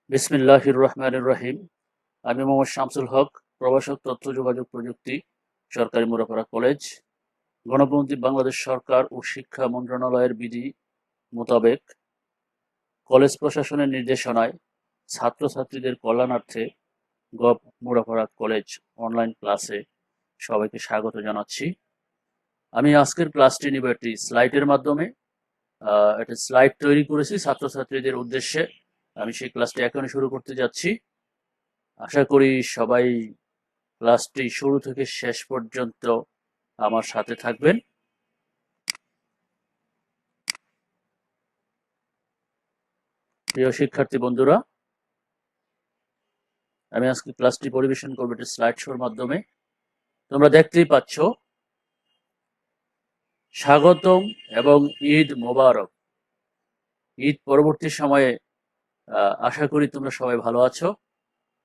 বিসমিল্লাহির রহমানির রহিম। আমি মোহাম্মদ শামসুল হক, প্রভাষক তথ্য যোগাযোগ প্রযুক্তি, সরকারি মুরাপাড়া কলেজ। গণপ্রজাতন্ত্রী বাংলাদেশ সরকার ও শিক্ষা মন্ত্রণালয়ের বিধি মোতাবেক কলেজ প্রশাসনের নির্দেশনায় ছাত্রছাত্রীদের কল্যাণার্থে গভ মুরাপাড়া কলেজ অনলাইন ক্লাসে সবাইকে স্বাগত জানাচ্ছি। আমি আজকের ক্লাসটি নিব একটি স্লাইডের মাধ্যমে। একটা স্লাইড তৈরি করেছি ছাত্রছাত্রীদের উদ্দেশ্যে। আমি সেই ক্লাসটি এখনই শুরু করতে যাচ্ছি। আশা করি সবাই ক্লাসটি শুরু থেকে শেষ পর্যন্ত আমার সাথে থাকবেন। প্রিয় শিক্ষার্থী বন্ধুরা, আমি আজকে ক্লাসটি পরিবেশন করবো একটি স্লাইড শোর মাধ্যমে। তোমরা দেখতেই পাচ্ছ, স্বাগতম এবং ঈদ মোবারক। ঈদ পরবর্তী সময়ে আশা করি তোমরা সবাই ভালো আছো।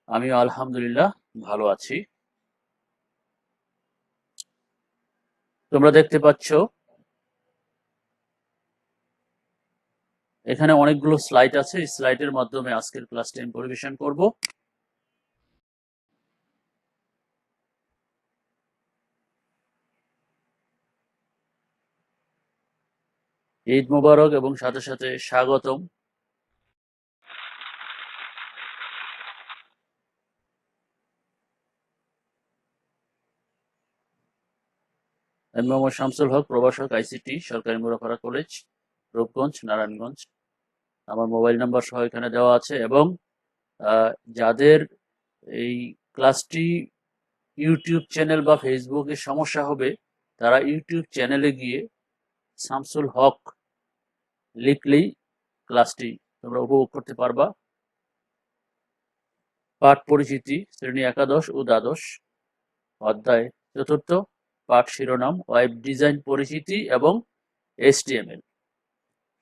আমিও আলহামদুলিল্লাহ ভালো আছি। তোমরা দেখতে পাচ্ছ এখানে অনেকগুলো স্লাইড আছে। এই স্লাইডের মাধ্যমে আজকের ক্লাসটি আমি পরিবেশন করব। ঈদ মোবারক এবং সাথে সাথে স্বাগতম। আমি মোহাম্মদ শামসুল হক, প্রভাষক আইসিটি, সরকারি মুরাপাড়া কলেজ, রূপগঞ্জ, নারায়ণগঞ্জ। আমার মোবাইল নাম্বার সহ এখানে দেওয়া আছে। এবং যাদের এই ক্লাসটি ইউটিউব চ্যানেল বা ফেসবুকে সমস্যা হবে, তারা ইউটিউব চ্যানেলে গিয়ে শামসুল হক লিখলেই ক্লাসটি তোমরা উপভোগ করতে পারবা। পাঠ পরিচিতি, শ্রেণী একাদশ ও দ্বাদশ, অধ্যায় চতুর্থ, পাঠ শিরোনাম ওয়েব ডিজাইন পরিচিতি এবং HTML।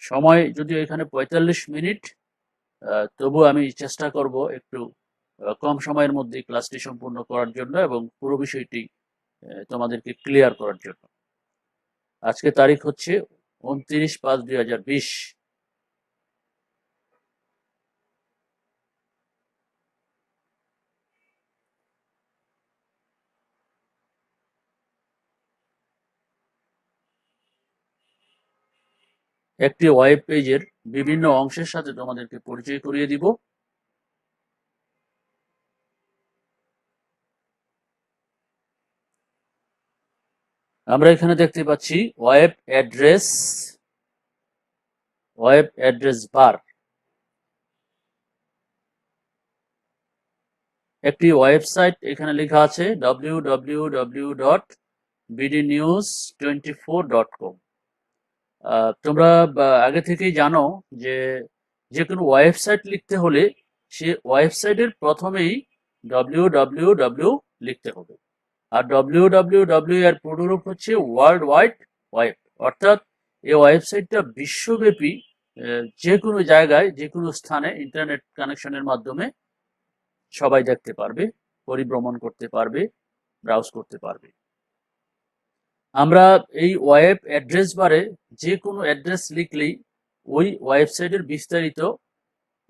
সময় যদিও এখানে 45 মিনিট, তবু আমি চেষ্টা করব একটু কম সময়ের মধ্যে ক্লাসটি সম্পূর্ণ করার জন্য এবং পুরো বিষয়টি তোমাদেরকে ক্লিয়ার করার জন্য। আজকে তারিখ হচ্ছে 29/5/2020। একটি ওয়েব পেজের বিভিন্ন অংশের সাথে তোমাদেরকে পরিচয় করিয়ে দিব। আমরা এখানে দেখতে পাচ্ছি ওয়েব অ্যাড্রেস বার। একটি ওয়েবসাইট এখানে লেখা আছে www.bdnews24.com। তোমরা আগে থেকেই জানো যে যে কোনো ওয়েবসাইট লিখতে হলে সে ওয়েবসাইটের প্রথমেই www লিখতে হবে। আর www এর পুরো হচ্ছে ওয়ার্ল্ড ওয়াইড ওয়েব, অর্থাৎ এই ওয়েবসাইটটা বিশ্বব্যাপী যে কোনো জায়গায় যে কোনো স্থানে ইন্টারনেট কানেকশনের মাধ্যমে সবাই দেখতে পারবে, পরিভ্রমণ করতে পারবে, ব্রাউজ করতে পারবে। আমরা এই ওয়েব অ্যাড্রেস বারে যে কোনো অ্যাড্রেস লিখলেই ওই ওয়েবসাইটের বিস্তারিত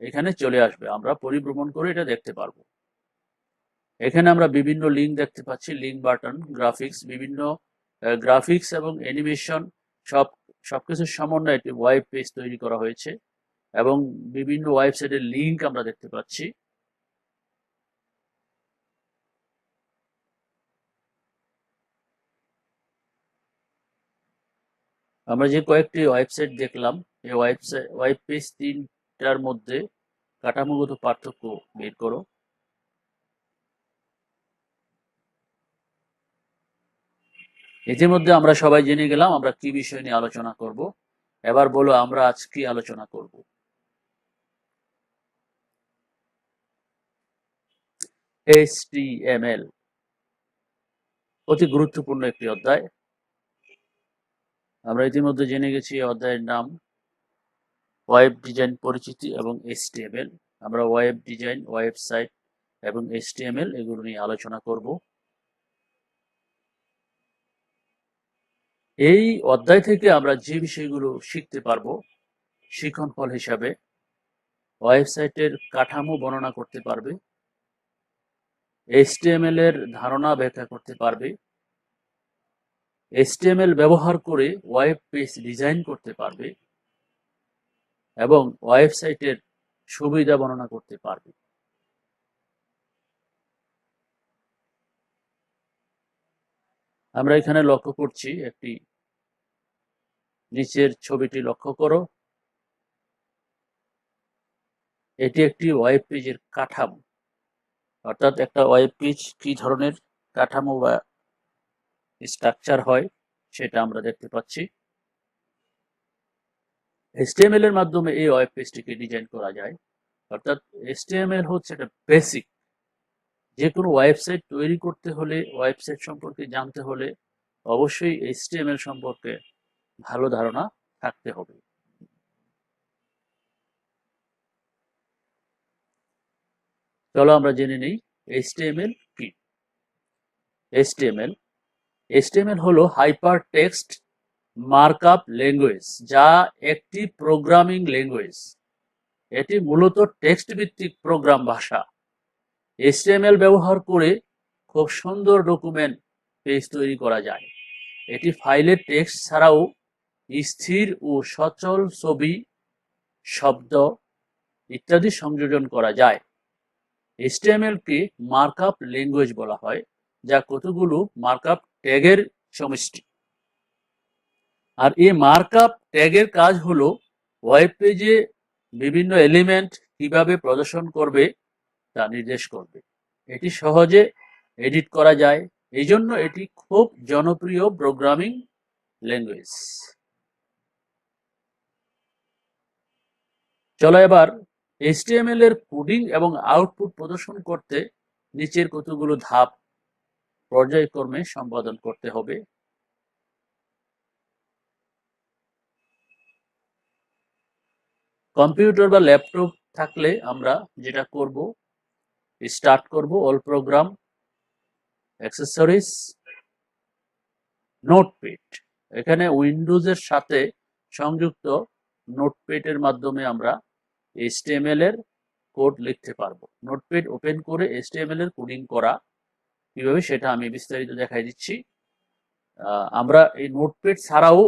এখানে চলে আসবে। আমরা পরিভ্রমণ করে এটা দেখতে পারবো। এখানে আমরা বিভিন্ন লিঙ্ক দেখতে পাচ্ছি, লিঙ্ক বাটন, গ্রাফিক্স, বিভিন্ন গ্রাফিক্স এবং অ্যানিমেশন সবকিছুর সমন্বয়ে একটি ওয়েব পেজ তৈরি করা হয়েছে এবং বিভিন্ন ওয়েবসাইটের লিঙ্ক আমরা দেখতে পাচ্ছি। আমরা যে কয়েকটি ওয়েবসাইট দেখলাম, এই ওয়েব পেজ তিনটার মধ্যে কাঠামোগত পার্থক্য বের করো। ইতিমধ্যে আমরা সবাই জেনে গেলাম আমরা কি বিষয় নিয়ে আলোচনা করব। এবার বলো আমরা আজ কি আলোচনা করব। HTML অতি গুরুত্বপূর্ণ একটি অধ্যায়। আমরা ইতিমধ্যে জেনে গেছি এই অধ্যায়ের নাম ওয়েব ডিজাইন পরিচিতি এবং HTML। আমরা ওয়েব ডিজাইন, ওয়েবসাইট এবং HTML এগুলো নিয়ে আলোচনা করব। এই অধ্যায় থেকে আমরা যে বিষয়গুলো শিখতে পারবো শিক্ষণ ফল হিসাবে, ওয়েবসাইটের কাঠামো বর্ণনা করতে পারবে, HTML এর ধারণা ব্যাখ্যা করতে পারবে, HTML ব্যবহার করে ওয়েব পেজ ডিজাইন করতে পারবে এবং ওয়েবসাইটের সুবিধা বর্ণনা করতে পারবে। আমরা এখানে লক্ষ্য করছি একটি নিচের ছবিটি লক্ষ্য করো, এটি একটি ওয়েব পেজের কাঠামো, অর্থাৎ একটা ওয়েব পেজ কি ধরনের কাঠামো বা স্ট্রাকচার হয় সেটা আমরা দেখতে পাচ্ছি। HTML এর মাধ্যমে এই ওয়েব পেজটিকে ডিজাইন করা যায়, অর্থাৎ HTML হচ্ছে একটা বেসিক। যে কোনো ওয়েবসাইট তৈরি করতে হলে, ওয়েবসাইট সম্পর্কে জানতে হলে অবশ্যই HTML সম্পর্কে ভালো ধারণা থাকতে হবে। চলো আমরা জেনে নিই HTML কি। HTML হলো হাইপার টেক্সট মার্কআপ ল্যাঙ্গুয়েজ, যা একটি প্রোগ্রামিং ল্যাঙ্গুয়েজ। এটি মূলত টেক্সট ভিত্তিক প্রোগ্রাম ভাষা। HTML ব্যবহার করে খুব সুন্দর ডকুমেন্ট পেজ তৈরি করা যায়। এটি ফাইলের টেক্সট ছাড়াও স্থির ও সচল ছবি, শব্দ ইত্যাদি সংযোজন করা যায়। HTML কে মার্কআপ ল্যাঙ্গুয়েজ বলা হয়, যা কতগুলো মার্কআপ ট্যাগের সমষ্টি। আর এই মার্কআপ ট্যাগের কাজ হলো ওয়েব পেজে বিভিন্ন এলিমেন্ট কিভাবে প্রদর্শন করবে তা নির্দেশ করবে। এটি সহজে এডিট করা যায়, এই জন্য এটি খুব জনপ্রিয় প্রোগ্রামিং ল্যাঙ্গুয়েজ। চলো এবার HTML এর কোডিং এবং আউটপুট প্রদর্শন করতে নিচের কতগুলো ধাপ পর্যায়ক্রমে সম্পাদন করতে হবে। কম্পিউটার বা ল্যাপটপ থাকলে আমরা যেটা করব, স্টার্ট করব অল প্রোগ্রাম, অ্যাক্সেসরিজ, নোটপ্যাড। এখানে উইন্ডোজের সাথে সংযুক্ত নোটপ্যাডের মাধ্যমে আমরা HTML এর কোড লিখতে পারবো। নোটপ্যাড ওপেন করে HTML এর কোডিং করা কিভাবে সেটা আমি বিস্তারিত দেখাই দিচ্ছি। আমরা এই নোটপ্যাড ছাড়াও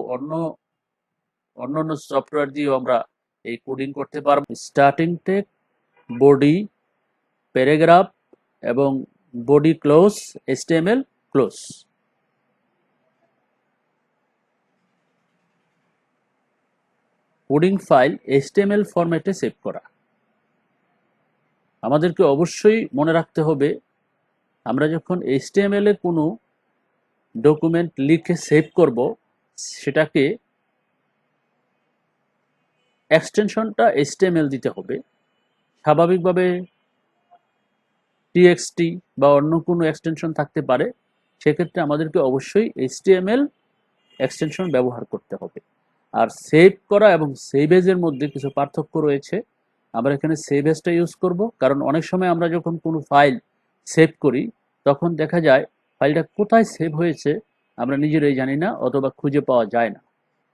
অন্যান্য সফটওয়্যার দিয়েও আমরা এই কোডিং করতে পারবো। স্টার্টিং টেক্সট, বডি, প্যারাগ্রাফ এবং body close, HTML close. Coding file HTML ফরম্যাটে সেভ করা। আমাদেরকে অবশ্যই মনে রাখতে হবে, আমরা যখন HTML এ কোনো ডকুমেন্ট লিখে সেভ করব, সেটাকে এক্সটেনশনটা HTML দিতে হবে। স্বাভাবিকভাবে TXT বা অন্য কোনো এক্সটেনশন থাকতে পারে, সেক্ষেত্রে আমাদেরকে অবশ্যই HTML এক্সটেনশন ব্যবহার করতে হবে। আর সেভ করা এবং সেভ এজের মধ্যে কিছু পার্থক্য রয়েছে। আমরা এখানে সেভ এজটা ইউজ করব, কারণ অনেক সময় আমরা যখন কোনো ফাইল সেভ করি তখন দেখা যায় ফাইলটা কোথায় সেভ হয়েছে আমরা নিজেরাই জানি না, অথবা খুঁজে পাওয়া যায় না।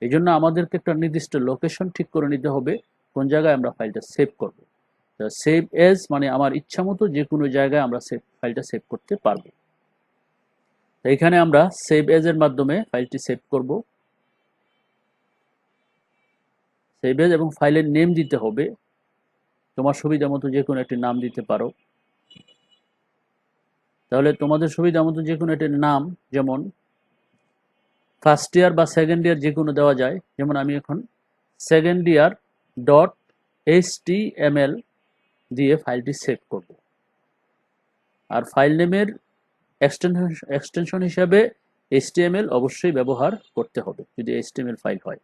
এই জন্য আমাদেরকে একটা নির্দিষ্ট লোকেশন ঠিক করে নিতে হবে কোন জায়গায় আমরা ফাইলটা সেভ করব। সেভ এজ মানে আমার ইচ্ছা মতো যে কোনো জায়গায় আমরা ফাইলটা সেভ করতে পারবো। এখানে আমরা সেভ এজ এর মাধ্যমে ফাইলটি সেভ করব। সেভ এজ এবং ফাইলের নেম দিতে হবে, তোমার সুবিধা মতো যে কোনো একটি নাম দিতে পারো। তাহলে তোমাদের সুবিধা মতো যে কোনো একটি নাম, যেমন ফার্স্ট ইয়ার বা সেকেন্ড ইয়ার যে কোনো দেওয়া যায়। যেমন আমি এখন সেকেন্ড ইয়ার ডট HTML দিয়ে ফাইলটি সেভ করব। আর ফাইল নেমের এক্সটেনশন হিসাবে HTML অবশ্যই ব্যবহার করতে হবে যদি HTML ফাইল হয়।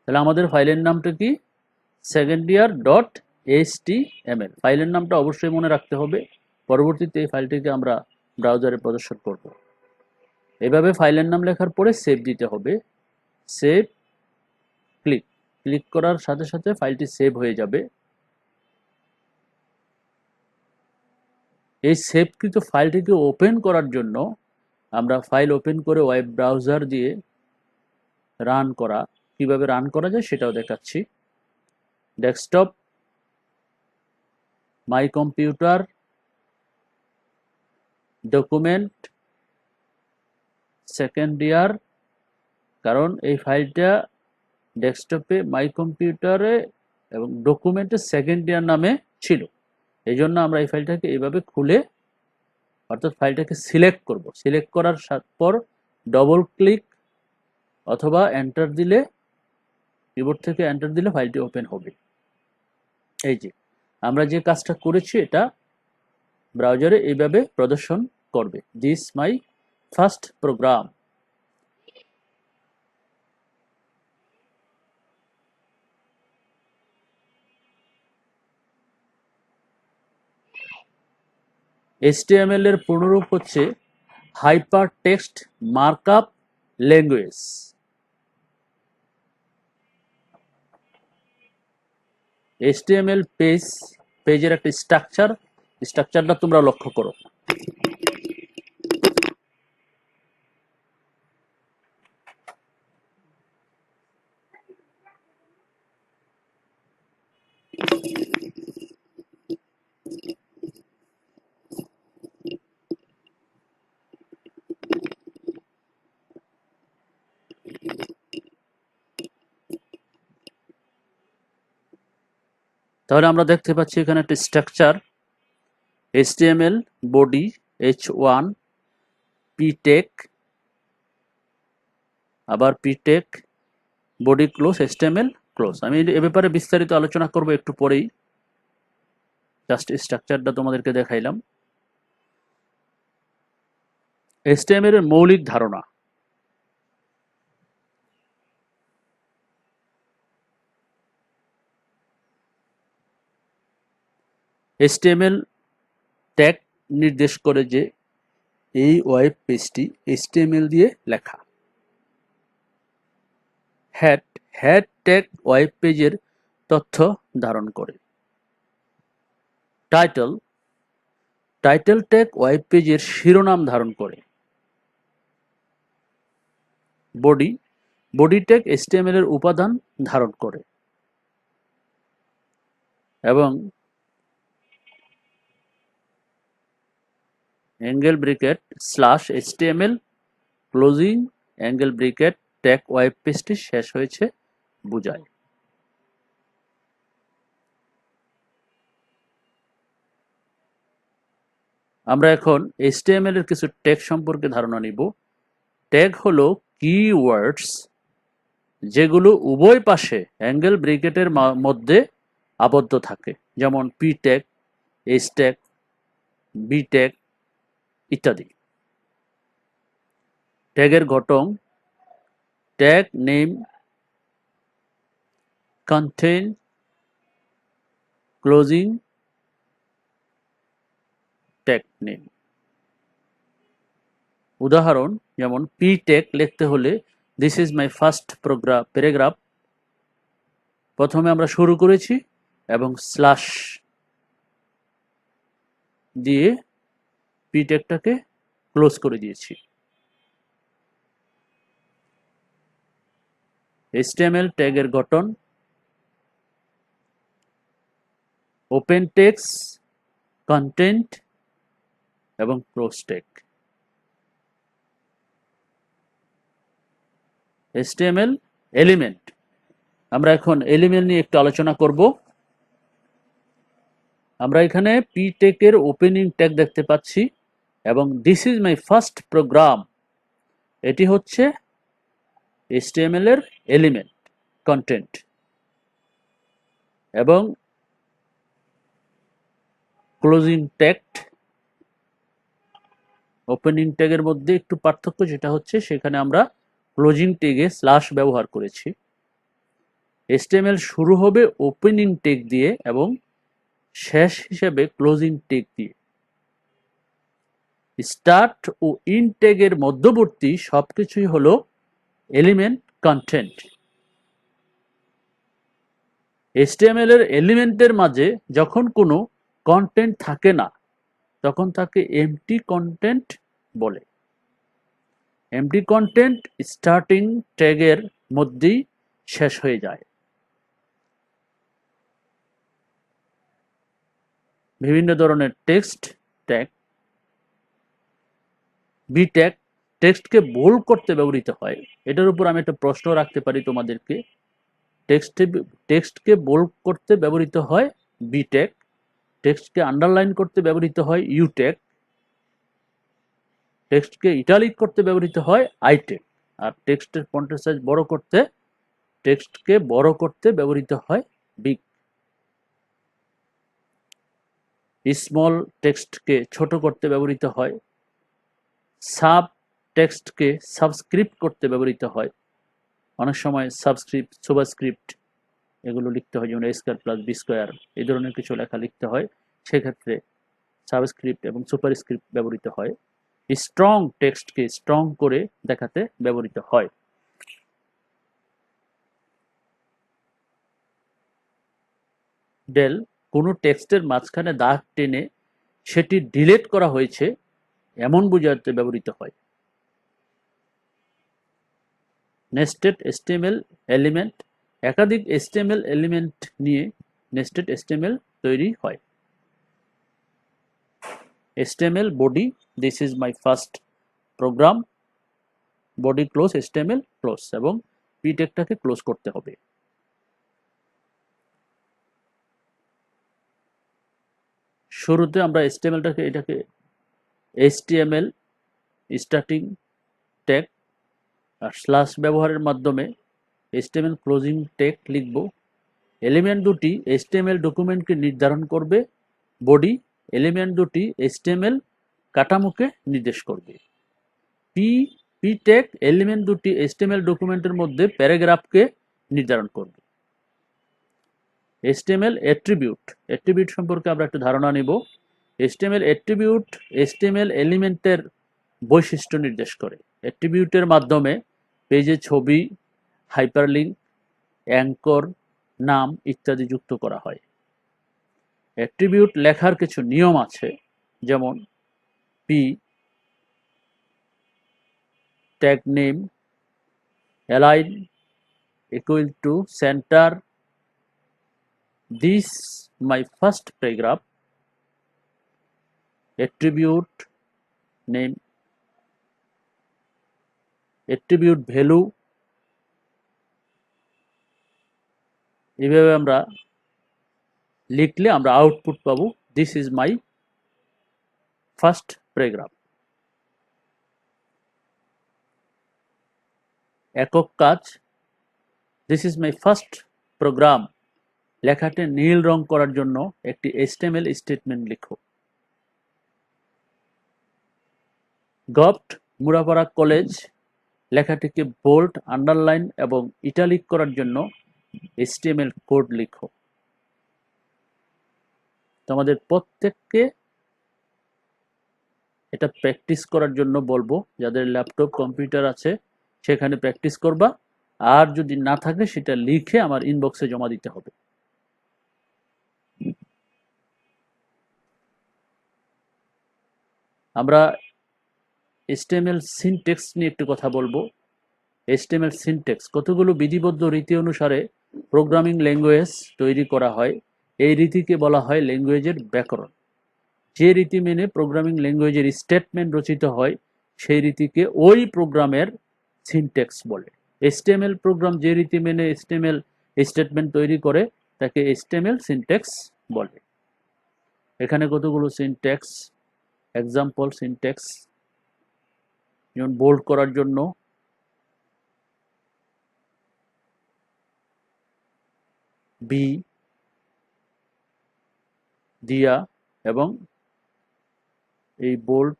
তাহলে আমাদের ফাইলের নামটা কি? Second year dot HTML। ফাইলের নামটা অবশ্যই মনে রাখতে হবে, পরবর্তীতে এই ফাইলটিকে আমরা ব্রাউজারে প্রদর্শন করব। এভাবে ফাইলের নাম লেখার পরে সেভ দিতে হবে। সেভ, ক্লিক করার সাথে সাথে ফাইলটি সেভ হয়ে যাবে। এই সেভকৃত ফাইলটিকে ওপেন করার জন্য আমরা ফাইল ওপেন করে ওয়েব ব্রাউজার দিয়ে রান করা, কিভাবে রান করা যায় সেটাও দেখাচ্ছি। Desktop, my computer, document, second year, কারণ এই ফাইলটা ডেস্কটপে, মাই কম্পিউটারে এবং ডকুমেন্টে সেকেন্ড ইয়ার নামে ছিল। এই জন্য আমরা এই ফাইলটাকে এইভাবে খুলে, অর্থাৎ ফাইলটাকে সিলেক্ট করব। সিলেক্ট করার পর ডবল ক্লিক অথবা এন্টার দিলে, কিবোর্ড থেকে এন্টার দিলে ফাইলটি ওপেন হবে। এই যে আমরা যে কাজটা করেছি এটা ব্রাউজারে এইভাবে প্রদর্শন করবে, this my first program. HTML এর পূর্ণরূপ হচ্ছে hyper text markup language. HTML পেজের একটা স্ট্রাকচারটা তোমরা লক্ষ্য করো। তাহলে আমরা দেখতে পাচ্ছি এখানে একটা structure, HTML body H1, pTex, আবার pTex body close, HTML close. আমি এ ব্যাপারে বিস্তারিত আলোচনা করব একটু পরেই, জাস্ট স্ট্রাকচারটা তোমাদেরকে দেখাইলাম। HTML এর মৌলিক ধারণা। HTML ট্যাগ নির্দেশ করে যে এই ওয়েব পেজটি HTML দিয়ে লেখা। হেড ট্যাগ ওয়েব পেজের তথ্য ধারণ করে। টাইটেল ট্যাগ ওয়েব পেজের শিরোনাম ধারণ করে। বডি ট্যাগ HTML এর উপাদান ধারণ করে এবং angle bracket /HTML closing angle bracket tag web পেজটি শেষ হয়েছে বোঝায়। আমরা এখন HTML এর কিছু ট্যাগ সম্পর্কে ধারণা নিব। ট্যাগ হলো কিওয়ার্ডস যেগুলো উভয় পাশে অ্যাঙ্গেল ব্রেকেটের মধ্যে আবদ্ধ থাকে, যেমন pTag, HTag, bTag ইত্যাদি। ট্যাগের গঠন: tag name, contain, closing tag name. উদাহরণ যেমন pTag লিখতে হলে this is my first paragraph, প্রথমে আমরা শুরু করেছি এবং স্ল্যাশ দিয়ে pTagটাকে ক্লোজ করে দিয়েছি। HTML ট্যাগের গঠন: ওপেন টেক্সট, কন্টেন্ট এবং ক্লোজ ট্যাগ। HTML element. আমরা এখন এলিমেন্ট নিয়ে একটু আলোচনা করব। আমরা এখানে pTag এর ওপেনিং ট্যাগ দেখতে পাচ্ছি এবং this is my first program, এটি হচ্ছে HTML এর এলিমেন্ট, কন্টেন্ট। এবং ক্লোজিং ট্যাগ, ওপেনিং ট্যাগের মধ্যে একটু পার্থক্য, যেটা হচ্ছে সেখানে আমরা ক্লোজিং ট্যাগে স্ল্যাশ ব্যবহার করেছি। HTML শুরু হবে ওপেনিং ট্যাগ দিয়ে এবং শেষ হিসেবে ক্লোজিং ট্যাগ দিয়ে। স্টার্ট ও ইন্ড ট্যাগের মধ্যবর্তী সবকিছুই হলো এলিমেন্ট, কন্টেন্ট। HTML এর এলিমেন্টের মাঝে যখন কোনো কন্টেন্ট থাকে না তখন তাকে এমটি কন্টেন্ট বলে। এমটি কন্টেন্ট স্টার্টিং ট্যাগের মধ্যেই শেষ হয়ে যায়। বিভিন্ন ধরনের টেক্সট ট্যাগ। বি ট্যাগ টেক্সটকে বোল্ড করতে ব্যবহৃত হয়। এটার উপর আমি একটা প্রশ্ন রাখতে পারি তোমাদেরকে। টেক্সটকে বোল্ড করতে ব্যবহৃত হয় বি ট্যাগ, টেক্সটকে আন্ডারলাইন করতে ব্যবহৃত হয় ইউ ট্যাগ, টেক্সটকে ইটালিক করতে ব্যবহৃত হয় আই ট্যাগ, আর টেক্সটের ফন্টের সাইজ বড় করতে টেক্সটকে বড় করতে ব্যবহৃত হয় বিগ। স্মল টেক্সটকে ছোট করতে ব্যবহৃত হয় সাব, টেক্সটকে সাবস্ক্রিপ্ট করতে ব্যবহৃত হয়। অনেক সময় সাবস্ক্রিপ্ট, সুপারস্ক্রিপ্ট এগুলো লিখতে হয়, যেমন এ স্কয়ার প্লাস বি স্কয়ার এই ধরনের কিছু লেখা লিখতে হয়, সেক্ষেত্রে সাবস্ক্রিপ্ট এবং সুপারস্ক্রিপ্ট ব্যবহৃত হয়। স্ট্রং টেক্সটকে স্ট্রং করে দেখাতে ব্যবহৃত হয়। ডেল কোনো টেক্সটের মাঝখানে দাগ টেনে সেটি ডিলিট করা হয়েছে এমন বোঝাতে ব্যবহৃত হয়। নেস্টেড এচটিএমএল এলিমেন্ট একাধিক এচটিএমএল এলিমেন্ট নিয়ে নেস্টেড এচটিএমএল তৈরি হয়। HTML body, this is my first program, body close HTML close এবং p ট্যাগটাকে ক্লোজ করতে হবে। শুরুতে আমরা এটাকে HTML স্টার্টিং ট্যাগ আর স্ল্যাশ ব্যবহারের মাধ্যমে HTML ক্লোজিং ট্যাগ লিখব। এলিমেন্ট দুটি HTML ডকুমেন্টকে নির্ধারণ করবে। বডি এলিমেন্ট দুটি HTML কাঠামোকে নির্দেশ করবে। পি ট্যাগ এলিমেন্ট দুটি HTML ডকুমেন্টের মধ্যে প্যারাগ্রাফকে নির্ধারণ করবে। HTML অ্যাট্রিবিউট সম্পর্কে আমরা একটু ধারণা নিব। HTML অ্যাট্রিবিউট HTML এলিমেন্টের বৈশিষ্ট্য নির্দেশ করে। অ্যাট্রিবিউটের মাধ্যমে পেজে ছবি, হাইপারলিঙ্ক, অ্যাঙ্কর, নাম ইত্যাদি যুক্ত করা হয়। অ্যাট্রিবিউট লেখার কিছু নিয়ম আছে, যেমন P tag name, align, equal to, centre, this my first paragraph, attribute name, attribute value। এইভাবে আমরা লিখলে আমরা আউটপুট পাবো this is my first paragraph। একক কাজ this is my first program, লেখাটি নীল রং করার জন্য একটি HTML স্টেটমেন্ট লিখো। গভট মুরাপাড়া কলেজ, লেখাটিকে বোল্ড, আন্ডারলাইন এবং ইটালিক করার জন্য HTML কোড লিখো। তোমাদের প্রত্যেককে এটা প্র্যাকটিস করার জন্য বলবো। যাদের ল্যাপটপ কম্পিউটার আছে সেখানে প্র্যাকটিস করবা, আর যদি না থাকে সেটা লিখে আমার ইনবক্সে জমা দিতে হবে। আমরা HTML সিনট্যাক্স নিয়ে একটু কথা বলবো। HTML সিনট্যাক্স কতগুলো বিধিবদ্ধ রীতি অনুসারে প্রোগ্রামিং ল্যাঙ্গুয়েজ তৈরি করা হয়। এই রীতিকে বলা হয় ল্যাঙ্গুয়েজের ব্যাকরণ। যে রীতি মেনে প্রোগ্রামিং ল্যাঙ্গুয়েজের স্টেটমেন্ট রচিত হয় সেই রীতিকে ওই প্রোগ্রামের সিনট্যাক্স বলে। HTML প্রোগ্রাম যে রীতি মেনে HTML স্টেটমেন্ট তৈরি করে তাকে HTML সিনট্যাক্স বলে। এখানে কতগুলো সিনট্যাক্স এক্সাম্পল সিনট্যাক্স, যেমন বোল্ড করার জন্য বি দিয়া এবং এই বোল্ড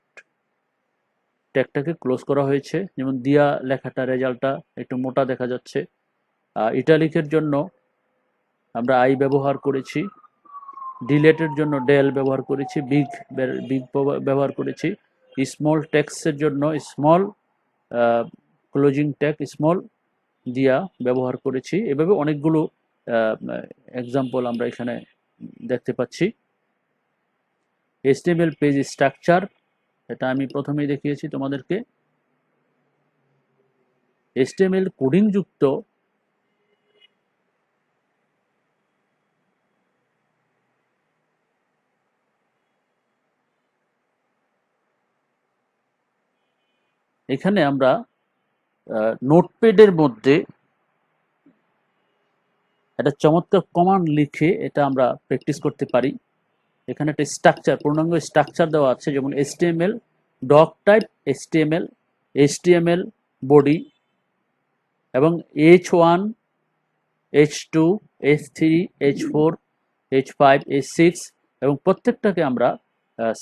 ট্যাগটাকে ক্লোজ করা হয়েছে, যেমন দিয়া লেখাটা রেজাল্টটা একটু মোটা দেখা যাচ্ছে। ইটালিকের জন্য আমরা আই ব্যবহার করেছি, ডিলেটের জন্য ডেল ব্যবহার করেছি, বিগ ব্যবহার করেছি, স্মল টেক্সটের জন্য স্মল ক্লোজিং ট্যাগ স্মল দিয়া ব্যবহার করেছি। এভাবে অনেকগুলো এক্সাম্পল আমরা এখানে দেখতে পাচ্ছি। HTML পেজ স্ট্রাকচার, এটা আমি প্রথমেই দেখিয়েছি তোমাদেরকে। HTML কোডিং যুক্ত এখানে আমরা নোটপ্যাডের মধ্যে একটা চমৎকার কমান্ড লিখে এটা আমরা প্র্যাকটিস করতে পারি। এখানে একটা স্ট্রাকচার, পূর্ণাঙ্গ স্ট্রাকচার দেওয়া আছে, যেমন HTML doc type, HTML body এবং H1, H2, H3, H4, H5, H6 এবং প্রত্যেকটাকে আমরা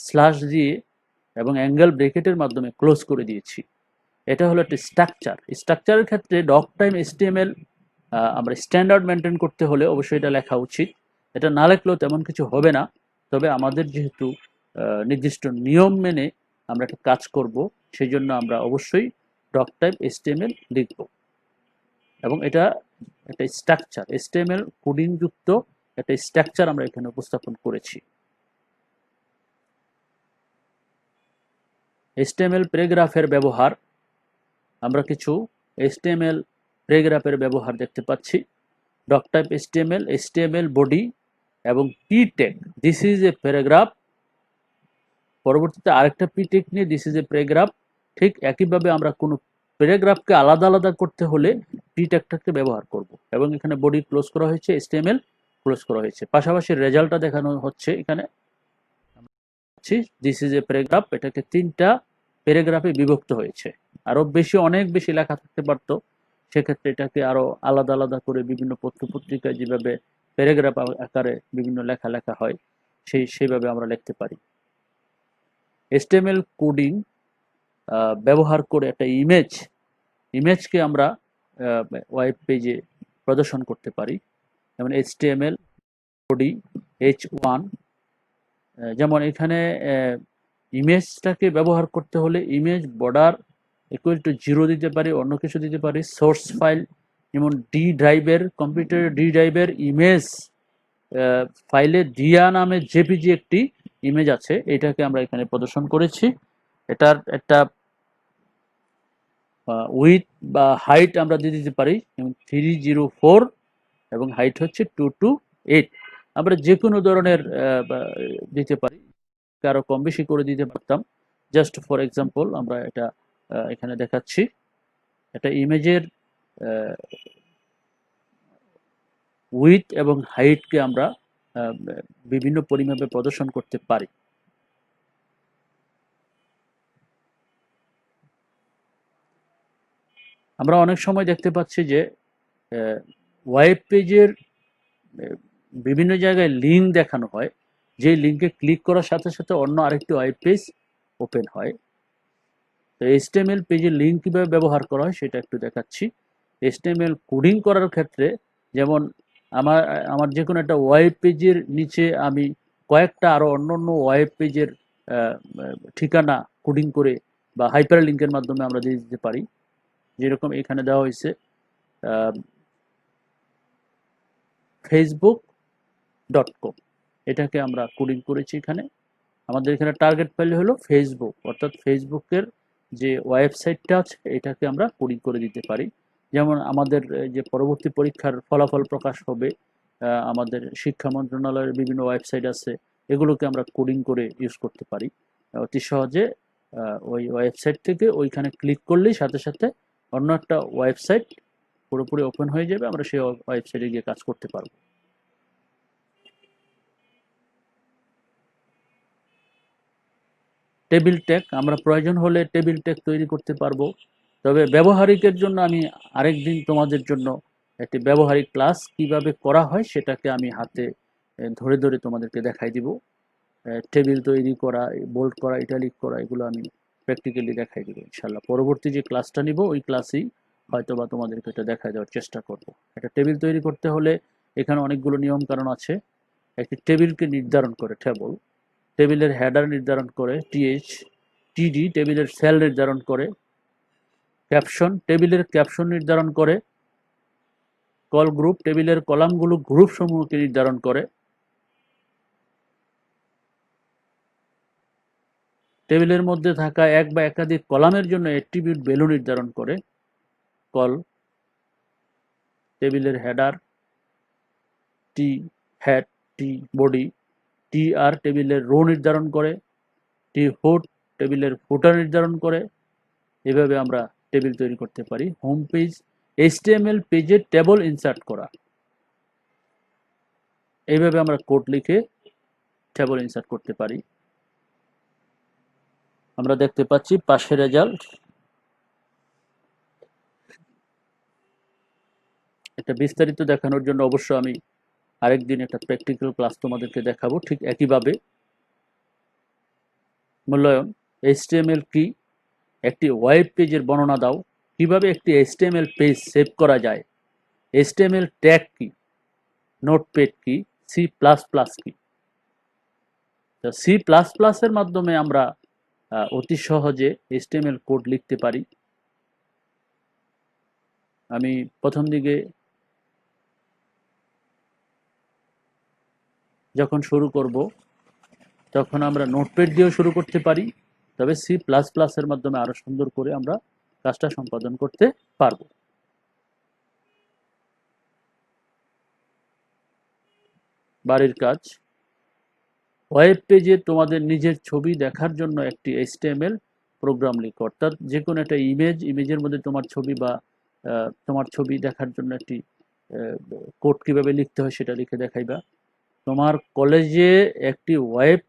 স্ল্যাশ দিয়ে এবং অ্যাঙ্গেল ব্রেকেটের মাধ্যমে ক্লোজ করে দিয়েছি। এটা হলো একটা স্ট্রাকচার। স্ট্রাকচারের ক্ষেত্রে ডক টাইম HTML আমরা স্ট্যান্ডার্ড মেনটেন করতে হলে অবশ্যই এটা লেখা উচিত। এটা না লেখলেও তেমন কিছু হবে না, তবে আমাদের যেহেতু নির্দিষ্ট নিয়ম মেনে আমরা একটা কাজ করব, সেই জন্য আমরা অবশ্যই ডক টাইপ HTML লিখব এবং এটা একটা স্ট্রাকচার, HTML কোডিং যুক্ত একটা স্ট্রাকচার আমরা এখানে উপস্থাপন করেছি। HTML প্যারাগ্রাফের ব্যবহার, আমরা কিছু HTML প্যারাগ্রাফের ব্যবহার দেখতে পাচ্ছি। ডক টাইপ HTML বডি এবং P tag, this is a paragraph. পরবর্তীতে আরেকটা পি ট্যাগ নিয়ে দিস ইজ এ প্যারাগ্রাফ। ঠিক একইভাবে আমরা কোনো প্যারাগ্রাফকে আলাদা আলাদা করতে হলে পি ট্যাগটাকে ব্যবহার করব এবং এখানে বডি ক্লোজ করা হয়েছে, HTML ক্লোজ করা হয়েছে। পাশাপাশি রেজাল্টটা দেখানো হচ্ছে এখানে, দিস ইজ এ প্যারাগ্রাফ। এটাকে তিনটা প্যারাগ্রাফে বিভক্ত হয়েছে। আরো বেশি, অনেক বেশি লেখা থাকতে পারতো, সেক্ষেত্রে এটাকে আরো আলাদা আলাদা করে বিভিন্ন পত্র পত্রিকায় যেভাবে প্যারাগ্রাফ আকারে বিভিন্ন লেখা লেখা হয় সেইভাবে আমরা লিখতে পারি। HTML কোডিং ব্যবহার করে একটা ইমেজকে আমরা ওয়েব পেজে প্রদর্শন করতে পারি। যেমন HTML বডি H1, যেমন এখানে ইমেজটাকে ব্যবহার করতে হলে ইমেজ বর্ডার ইকুয়াল টু 0 দিতে পারি, অন্য কিছু দিতে পারি। সোর্স ফাইল, যেমন ডি ড্রাইভের, কম্পিউটারের ডি ড্রাইভের ইমেজ ফাইলে ডিয়া নামে জেপিজি একটি ইমেজ আছে, এটাকে আমরা এখানে প্রদর্শন করেছি। এটার একটা উইথ বা হাইট আমরা দিয়ে দিতে পারি, যেমন 304 এবং হাইট হচ্ছে 228। আমরা যে কোনো ধরনের দিতে পারি, আরো কম বেশি করে দিতে পারতাম। জাস্ট ফর এক্সাম্পল আমরা এটা এখানে দেখাচ্ছি। এটা ইমেজের উইথ এবং হাইটকে আমরা বিভিন্ন পরিমাপে প্রদর্শন করতে পারি। আমরা অনেক সময় দেখতে পাচ্ছি যে ওয়েব পেজের বিভিন্ন জায়গায় লিঙ্ক দেখানো হয়, যে লিঙ্কে ক্লিক করার সাথে সাথে অন্য আরেকটি ওয়েব পেজ ওপেন হয়। তো HTML পেজের লিঙ্ক কীভাবে ব্যবহার করা হয় সেটা একটু দেখাচ্ছি। HTML কোডিং করার ক্ষেত্রে, যেমন আমার আমার যে কোনো একটা ওয়েব পেজের নিচে আমি কয়েকটা আরও অন্য অন্য ওয়েব পেজের ঠিকানা কোডিং করে বা হাইপার লিঙ্কের মাধ্যমে আমরা দিয়ে দিতে পারি। যেরকম এখানে দেওয়া হয়েছে facebook.com, এটাকে আমরা কোডিং করেছি এখানে। আমাদের এখানে টার্গেট ফাইল হলো ফেসবুক, অর্থাৎ ফেসবুকের যে ওয়েবসাইটটা আছে এটাকে আমরা কোডিং করে দিতে পারি। যেমন আমাদের যে পরবর্তী পরীক্ষার ফলাফল প্রকাশ হবে, আমাদের শিক্ষা মন্ত্রণালয়ের বিভিন্ন ওয়েবসাইট আছে, এগুলোকে আমরা কোডিং করে ইউজ করতে পারি অতি সহজে। ওই ওয়েবসাইট থেকে ওইখানে ক্লিক করলেই সাথে সাথে অন্য একটা ওয়েবসাইট পুরোপুরি ওপেন হয়ে যাবে, আমরা সেই ওয়েবসাইটে গিয়ে কাজ করতে পারবো। টেবিল ট্যাগ, আমরা প্রয়োজন হলে টেবিল ট্যাগ তৈরি করতে পারবো। তবে ব্যবহারিকের জন্য আমি আরেকদিন তোমাদের জন্য একটি ব্যবহারিক ক্লাস কিভাবে করা হয় সেটাকে আমি হাতে ধরে ধরে তোমাদেরকে দেখাই দিব। টেবিল তৈরি করা, বোল্ড করা, ইটালিক করা, এগুলো আমি প্র্যাকটিক্যালি দেখাই দিব ইনশাল্লাহ। পরবর্তী যে ক্লাসটা নিব ওই ক্লাসেই হয়তো বা তোমাদেরকে এটা দেখাই দেওয়ার চেষ্টা করব। একটা টেবিল তৈরি করতে হলে এখানে অনেকগুলো নিয়ম কারণ আছে। একটি টেবিলকে নির্ধারণ করে টেবিলের হেডার নির্ধারণ করে TD, টেবিলের সেল নির্ধারণ করে ক্যাপশন, টেবিলের ক্যাপশন নির্ধারণ করে কল গ্রুপ, টেবিলের কলামগুলো গ্রুপ সমূহকে নির্ধারণ করে টেবিলের মধ্যে থাকা এক বা একাধিক কলামের জন্য অ্যাট্রিবিউট ভ্যালু নির্ধারণ করে কল, টেবিলের হেডার হেড, বডি, TR টেবিলের রো নির্ধারণ করে, ফুট টেবিলের ফুটার নির্ধারণ করে, এভাবে আমরা টেবিল তৈরি করতে পারি। হোম পেজ, HTML পেজে টেবল ইনসার্ট করা, এইভাবে আমরা কোড লিখে টেবল ইনসার্ট করতে পারি। আমরা দেখতে পাচ্ছি পাশে রেজাল্ট। এটা বিস্তারিত দেখানোর জন্য অবশ্য আমি আরেকদিন একটা প্র্যাকটিক্যাল ক্লাস তোমাদেরকে দেখাবো। ঠিক একইভাবে মূল্যায়ন, HTML কি, একটি ওয়েব পেজের বর্ণনা দাও, কিভাবে একটি HTML পেজ সেভ করা যায়, HTML ট্যাগ কি, নোটপ্যাড কি, C++ কি। তো C++ এর মাধ্যমে আমরা অতি সহজে HTML কোড লিখতে পারি। আমি প্রথম দিকে যখন শুরু করব তখন আমরা নোটপ্যাড দিয়েও শুরু করতে পারি, তবে C++ এর মাধ্যমে আরো সুন্দর করে আমরা কাজটা সম্পাদন করতে পারব। বাড়ির কাজ, ওয়েব পেজে তোমাদের নিজের ছবি দেখার জন্য একটি HTML প্রোগ্রাম লিখো, অর্থাৎ যে কোনো একটা ইমেজের মধ্যে তোমার ছবি বা তোমার ছবি দেখার জন্য একটি কোড কিভাবে লিখতে হয় সেটা লিখে দেখাইবা। তোমার কলেজে একটি ওয়েব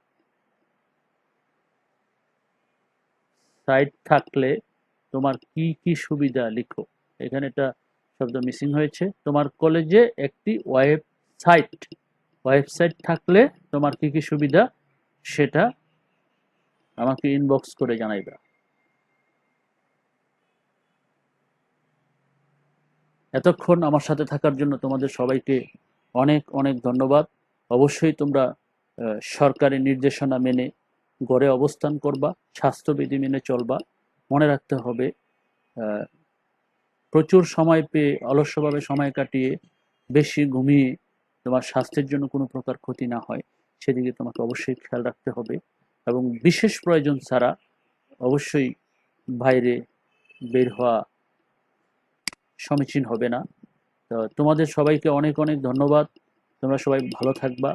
সাইট থাকলে তোমার কি কি সুবিধা লিখো। এখানে একটা শব্দ মিসিং হয়েছে। তোমার কলেজে একটি ওয়েবসাইট থাকলে তোমার কি কি সুবিধা সেটা আমাকে ইনবক্স করে জানাইবা। এতক্ষণ আমার সাথে থাকার জন্য তোমাদের সবাইকে অনেক অনেক ধন্যবাদ। অবশ্যই তোমরা সরকারি নির্দেশনা মেনে ঘরে অবস্থান করবা, স্বাস্থ্যবিধি মেনে চলবা। মনে রাখতে হবে প্রচুর সময় পেয়ে অলস্যভাবে সময় কাটিয়ে বেশি ঘুমিয়ে তোমার স্বাস্থ্যের জন্য কোনো প্রকার ক্ষতি না হয় সেদিকে তোমাকে অবশ্যই খেয়াল রাখতে হবে, এবং বিশেষ প্রয়োজন ছাড়া অবশ্যই বাইরে বের হওয়া সমীচীন হবে না। তো তোমাদের সবাইকে অনেক অনেক ধন্যবাদ। তোমরা সবাই ভালো থাকবা।